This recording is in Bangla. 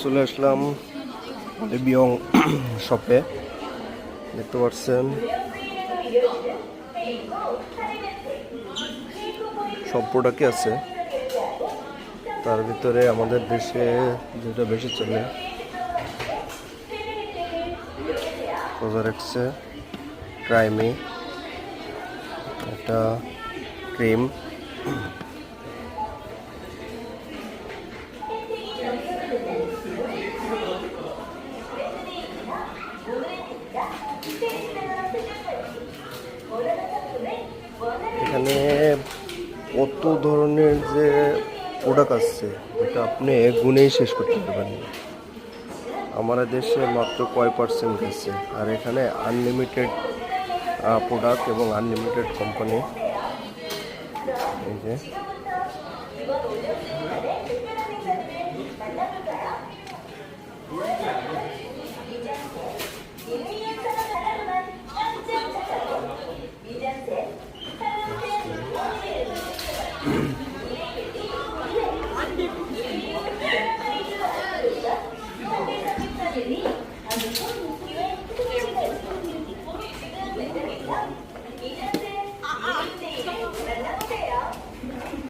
চলে আসলাম বিয়ং শপে। দেখতে পাচ্ছেন সব প্রোডাক্টই আছে। তার ভিতরে আমাদের দেশে যেটা বেশি চলে কোজারেক্সে ক্রাইমি, একটা ক্রিম, এখানে কত ধরনের যে প্রোডাক্ট আছে এটা আপনি গুনেই শেষ করতে পারবেন না। আমাদের দেশে মাত্র কয় পার্সেন্ট আছে, আর এখানে আনলিমিটেড প্রোডাক্ট এবং আনলিমিটেড কোম্পানি। এই যে